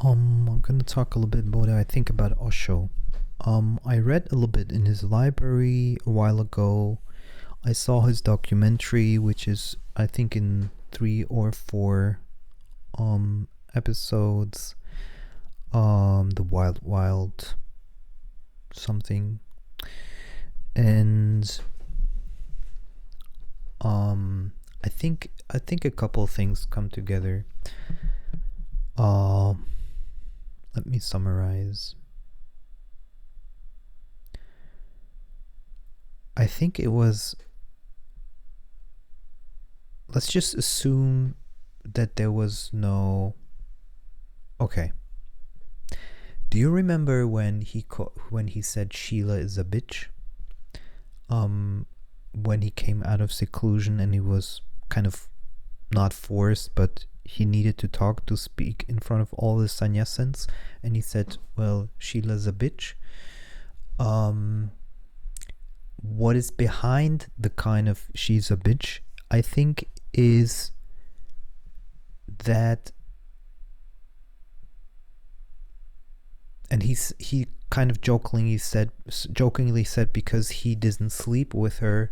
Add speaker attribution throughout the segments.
Speaker 1: I'm gonna talk a little bit about what I think about Osho. I read a little bit in his library a while ago. I saw his documentary, which is I think in 3 or 4 episodes. The Wild Wild something, and I think a couple of things come together. Uh, Let me summarize. I think it was. Let's just assume that there was no. Okay. Do you remember when he said Sheila is a bitch? When he came out of seclusion and he was kind of not forced, but he needed to talk to speak in front of all the sannyasins, and he said, "Well, Sheila's a bitch." What is behind the kind of "she's a bitch," I think, is that, and he kind of jokingly said because he didn't sleep with her,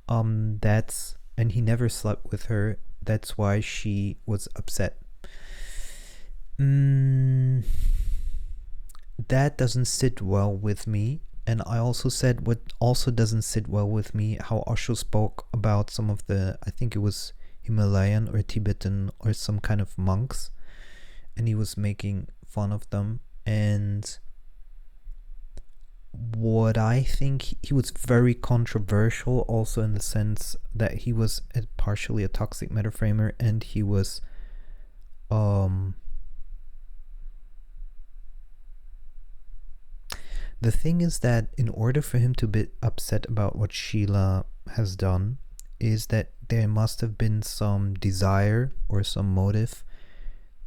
Speaker 1: and he never slept with her. That's why she was upset. That doesn't sit well with me. And I also said what also doesn't sit well with me, how Osho spoke about some of the, I think it was Himalayan or Tibetan or some kind of monks, and he was making fun of them. And what I think, he was very controversial also in the sense that he was partially a toxic metaframer, and he was the thing is that in order for him to be upset about what Sheila has done, is that there must have been some desire or some motive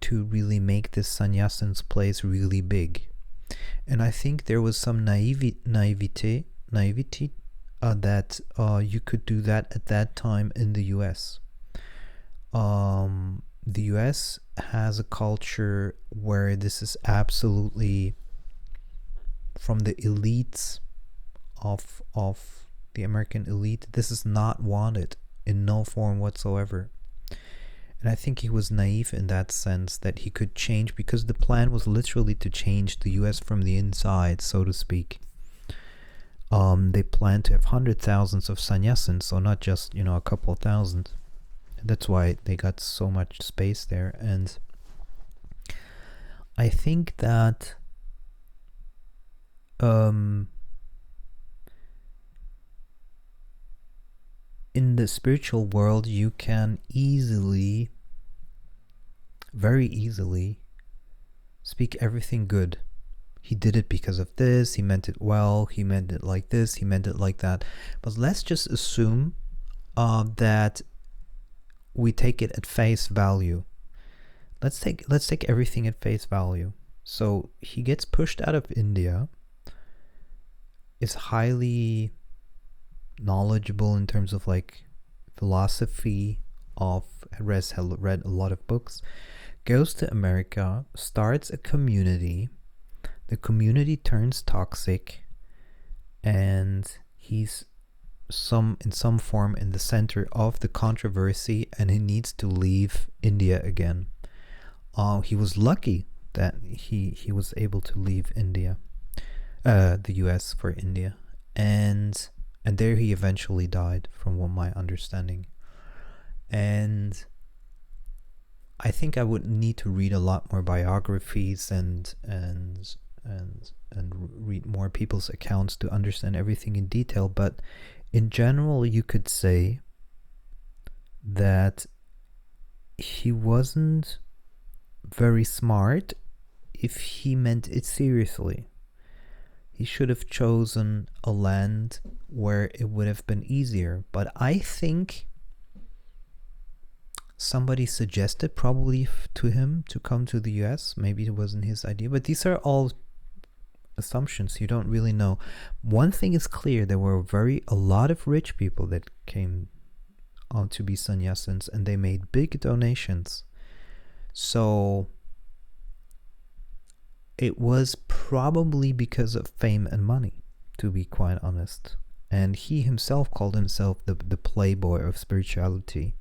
Speaker 1: to really make this sannyasin's place really big. And I think there was some naivety that you could do that at that time in the US. The US has a culture where this is absolutely, from the elites of the American elite, this is not wanted in no form whatsoever. And I think he was naive in that sense, that he could change, because the plan was literally to change the US from the inside, so to speak. They planned to have hundreds of thousands of sannyasins, so not just, a couple of thousand. That's why they got so much space there. And I think that in the spiritual world, you can very easily, speak everything good. He did it because of this, he meant it well, he meant it like this, he meant it like that. But let's just assume that we take it at face value. Let's take everything at face value. So he gets pushed out of India, is highly knowledgeable in terms of like philosophy, has read a lot of books, goes to America, starts a community. The community turns toxic, and he's in some form in the center of the controversy, and he needs to leave India again. He was lucky that he was able to leave India, the US for India, and there he eventually died, from what my understanding. And I think I would need to read a lot more biographies and read more people's accounts to understand everything in detail. But in general, you could say that he wasn't very smart if he meant it seriously. He should have chosen a land where it would have been easier. But I think somebody suggested probably to him to come to the US. Maybe it wasn't his idea, but these are all assumptions. You don't really know. One thing is clear: there were a lot of rich people that came on to be sannyasins, and they made big donations. So it was probably because of fame and money, to be quite honest. And he himself called himself the playboy of spirituality.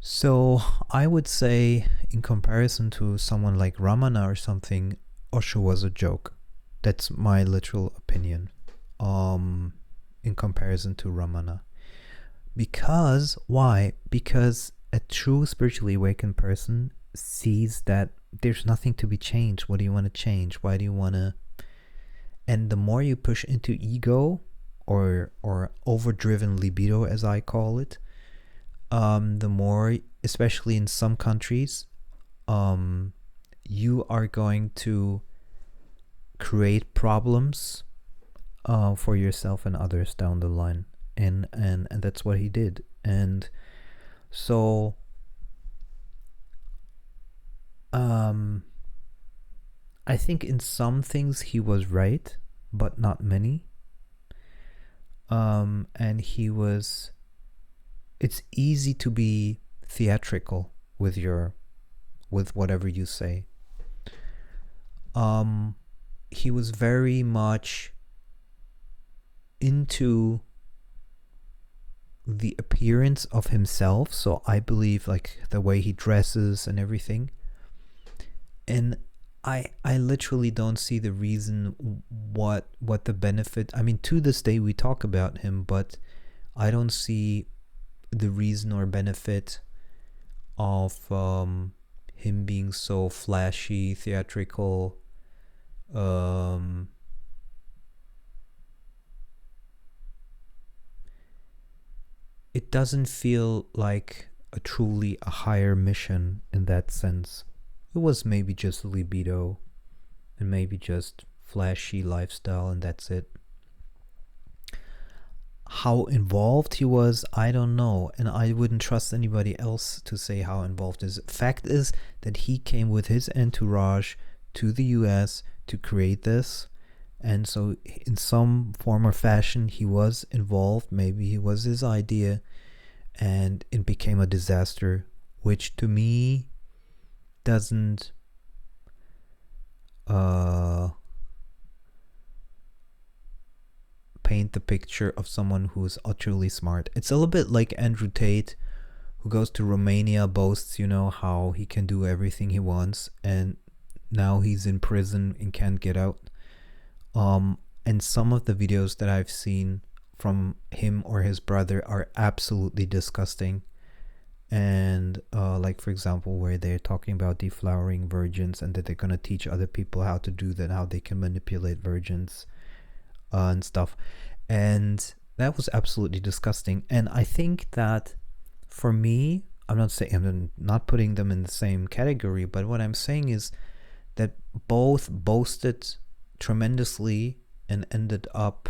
Speaker 1: So I would say, in comparison to someone like Ramana or something, Osho was a joke. That's my literal opinion. In comparison to Ramana. Because, why? Because a true spiritually awakened person sees that there's nothing to be changed. What do you want to change? Why do you want to? And the more you push into ego or overdriven libido, as I call it, the more, especially in some countries, you are going to create problems for yourself and others down the line. And that's what he did. And so I think in some things he was right, but not many. And it's easy to be theatrical with whatever you say. He was very much into the appearance of himself, so I believe like the way he dresses and everything. And I literally don't see the reason what the benefit. I mean, to this day we talk about him, but I don't see the reason or benefit of him being so flashy, theatrical. It doesn't feel like a truly a higher mission in that sense. It was maybe just libido and maybe just flashy lifestyle, and that's it. How involved he was, I don't know, and I wouldn't trust anybody else to say how involved is. Fact is that he came with his entourage to the US to create this, and so in some form or fashion he was involved. Maybe it was his idea, and it became a disaster, which to me doesn't paint the picture of someone who's utterly smart. It's a little bit like Andrew Tate, who goes to Romania, boasts, how he can do everything he wants, and now he's in prison and can't get out. And some of the videos that I've seen from him or his brother are absolutely disgusting. And like, for example, where they're talking about deflowering virgins and that they're going to teach other people how to do that, how they can manipulate virgins and stuff. And that was absolutely disgusting. And I think that for me, I'm not putting them in the same category, but what I'm saying is that both boasted tremendously and ended up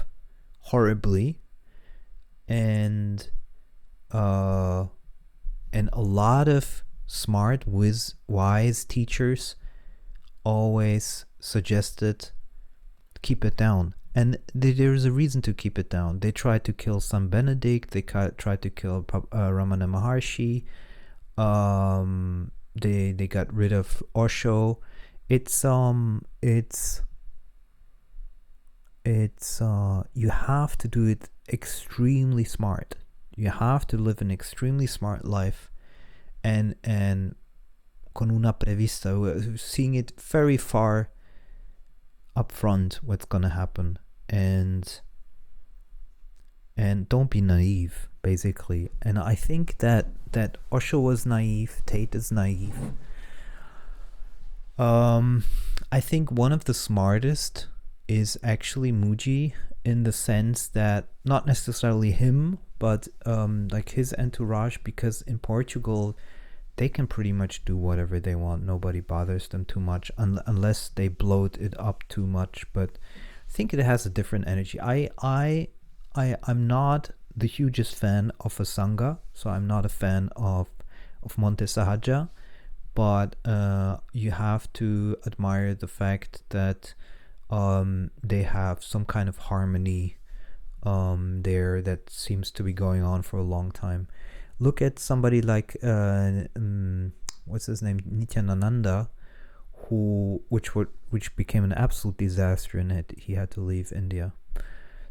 Speaker 1: horribly. And a lot of smart, wise teachers always suggested keep it down. And there's a reason to keep it down. They tried to kill San Benedict. They tried to kill Ramana Maharshi. They got rid of Osho. It's you have to do it extremely smart. You have to live an extremely smart life, and con una prevista, seeing it very far up front what's gonna happen, and don't be naive, basically. And I think that Osho was naive, Tate is naive. I think one of the smartest is actually Mooji, in the sense that not necessarily him, but like his entourage, because in Portugal they can pretty much do whatever they want. Nobody bothers them too much unless they bloat it up too much. But I think it has a different energy. I'm not the hugest fan of a Sangha, so I'm not a fan of Monte Sahaja, but you have to admire the fact that they have some kind of harmony there that seems to be going on for a long time. Look at somebody like what's his name, Nityananda, which became an absolute disaster, and he had to leave India.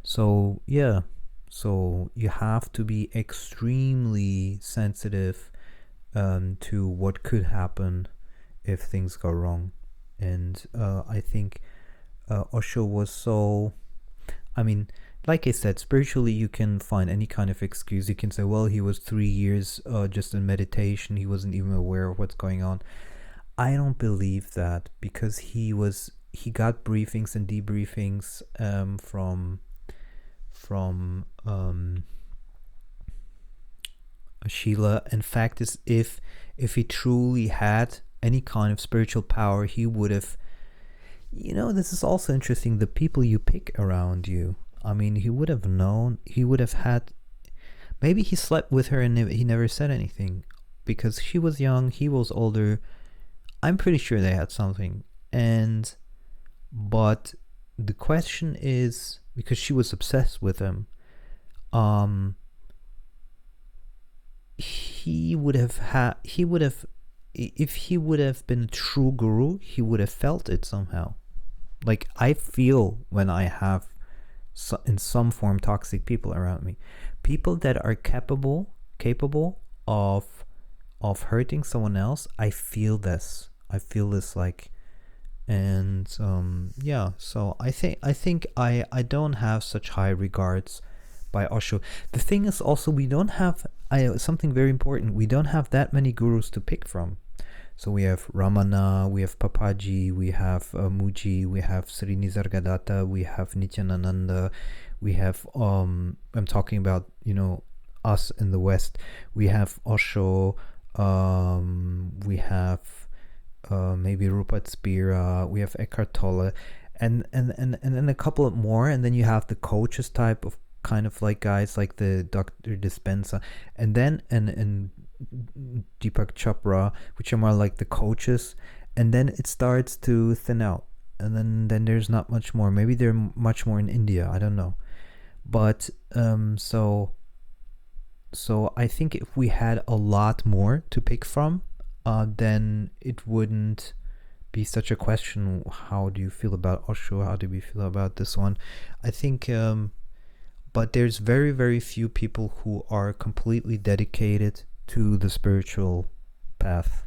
Speaker 1: So yeah, so you have to be extremely sensitive to what could happen if things go wrong. And I think Osho was so, I mean, like I said, spiritually you can find any kind of excuse. You can say, well, he was 3 years just in meditation, he wasn't even aware of what's going on. I don't believe that, because he got briefings and debriefings from Sheila. In fact, is if he truly had any kind of spiritual power, he would have, this is also interesting, the people you pick around you. I mean, he would have known, he would have had, maybe he slept with her and he never said anything because she was young, he was older. I'm pretty sure they had something. But the question is, because she was obsessed with him, he would have if he would have been a true guru, he would have felt it somehow. Like, I feel when I have in some form toxic people around me, people that are capable of hurting someone else. I feel this like, and yeah, so I think I don't have such high regards by Osho. The thing is also, we don't have something very important, we don't have that many gurus to pick from. So we have Ramana, we have Papaji, we have Mooji, we have Sri Nisargadatta, we have Nityananda, we have I'm talking about us in the West, we have Osho, we have maybe Rupert Spira, we have Eckhart Tolle, and then a couple of more, and then you have the coaches type of kind of like guys like the Dr. Dispenza, and then and Deepak Chopra, which are more like the coaches, and then it starts to thin out, and then there's not much more. Maybe they're much more in India, I don't know. But so I think if we had a lot more to pick from, then it wouldn't be such a question, how do you feel about Osho, how do we feel about this one? I think but there's very, very few people who are completely dedicated to the spiritual path.